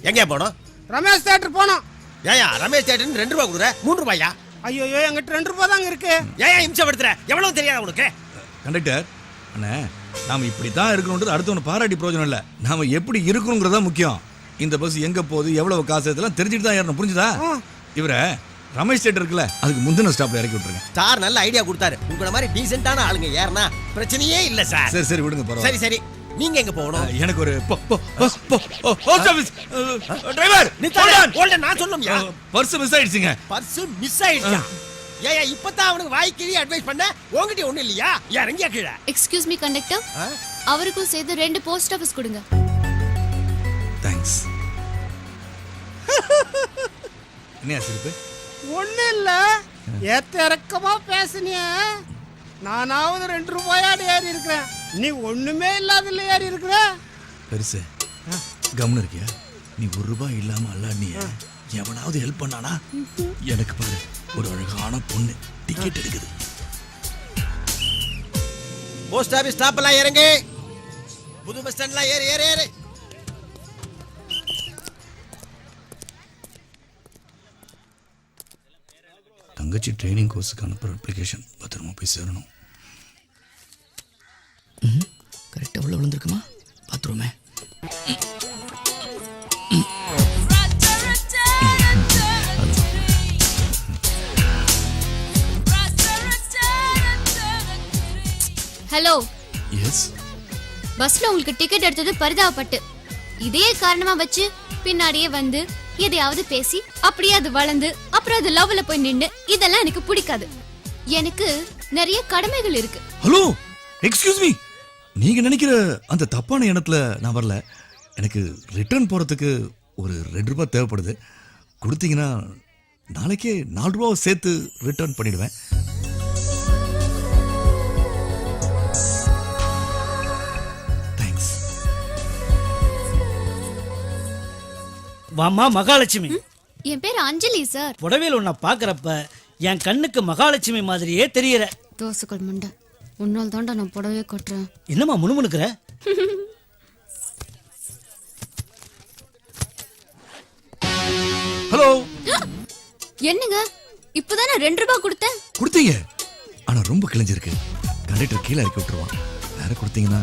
எங்கே போனோம்? ரமேஷ் தியேட்டர் போனோம். ஏயா ரமேஷ் தியேட்டர் 2 ரூபா கொடுக்குற, 3 ரூபாயா? ஐயோ எங்கிட்ட 2 ரூபா தாங்க இருக்கு. ஏயா இம்சப்படுத்துற? எவ்வளவு தெரியாத உனக்கு? கண்டக்டர் அண்ணே, நாம இப்படித்தான் இருக்கணும்ன்றது அடுத்தவனை பாராட்டி பிரயோஜனம் இல்லை. நாம எப்படி இருக்கணுங்கிறதா முக்கியம். இந்த பஸ் எங்க போகுது, எவ்வளவு காசு, இதெல்லாம் தெரிஞ்சுட்டு தான் ஏறணும். புரிஞ்சுதா? இவரை ரமேஷ் தியேட்டர் இருக்குல்ல, அதுக்கு முந்தின ஸ்டாப்ல இறக்கி விட்டுருங்க. சார் நல்ல ஐடியா கொடுத்தாரு. உங்கள மாதிரி டீசென்ட்டான ஆளுங்க ஏறனா பிரச்சனையே இல்ல சார். சரி சரி விடுங்க, பரவாயில்லை. சரி சரி, நீங்க எங்க போகணும்? எனக்கு ஒரு போஸ்ட் ஆபீஸ் டிரைவர் ஹோல்ட். நான் சொல்லணும்யா, பர்ஸ் மிஸ் ஆயிடுச்சுங்க. பர்ஸ் மிஸ் ஆயிடுச்சா? ஏயா இப்பதான் அவனுக்கு வாய் கிழி அட்வைஸ் பண்ண, உங்ககிட்ட ஒண்ணு இல்லையா? இறங்கியா கீழே. எக்ஸ்கியூஸ் மீ கண்டக்டர், அவருக்கும் சேர்த்து 2 போஸ்ட் ஆபீஸ் கொடுங்க. தேங்க்ஸ். என்ன சிரிப்பு? ஒண்ணு இல்ல, ஏத்த இறக்கமா பேசுனிய. நானாவது 2 ரூபாயாடி ஏறி இருக்கிறேன், நீ ஒண்ணுமே இல்லாதல ஏறி இருக்கிற. பெருசு கவனம் இருக்கியா? நீ 1 ரூபாய் இல்லாம அல்லாடிய எவனாவது ஹெல்ப் பண்ணானா? எனக்கு பாரு, ஒரு அழகான பொண்ணு டிக்கெட் எடுக்குது. போஸ்ட் ஆபீஸ் ஸ்டாப் எல்லாம் இறங்கு, புது பஸ் ஸ்டாண்ட்ல ஏறு ஏறு ஏறு. தங்கச்சி ட்ரைனிங் கோர்ஸுக்கு அனுப்புகிற அப்ளிகேஷன் பத்திரமா போய் சேரணும். கரெக்டாக உள்ள விழுந்திருக்குமா? பார்த்துருமே. ஹலோ. எஸ். பஸ்ல உங்களுக்கு டிக்கெட் எடுத்தது பரிதாபப்பட்டு, இதே காரணமா வச்சு பின்னாடியே வந்து எதையாவது பேசி அப்படியே அது வளர்ந்து அப்புறம் அது லவ்ல போய் நின்னு, இதெல்லாம் எனக்கு பிடிக்காது. எனக்கு நிறைய கடமைகள் இருக்கு. Hello, excuse me. நீங்க நினைக்கிற அந்த தப்பான எண்ணத்துல நான் வரல. எனக்கு ரிட்டர்ன் போறதுக்கு ஒரு 2 ரூபாய் தேவைப்படுது. கொடுத்தீங்கன்னா நாளைக்கே 4 ரூபாவை சேர்த்து ரிட்டர்ன் பண்ணிடுவேன். தேங்க்ஸ். வாமா மகாலட்சுமி. என் பேர் அஞ்சலி சார். புடவையில் உன்னை பாக்குறப்ப என் கண்ணுக்கு மகாலட்சுமி மாதிரியே தெரியற. தோசைகள் முண்டை, உன்னால் தாண்டா நான் புடவையே கட்டுறேன். என்னம்மா முணுமுணுக்கிற? ஹலோ. என்னங்க, இப்பதானே 2 ரூபாய் கொடுத்தேன். கொடுத்தீங்க, ஆனா ரொம்ப கிழிஞ்சிருக்கு. கண்டக்டர் கீழே இறக்கி விட்டுருவான். வேற கொடுத்தீங்கன்னா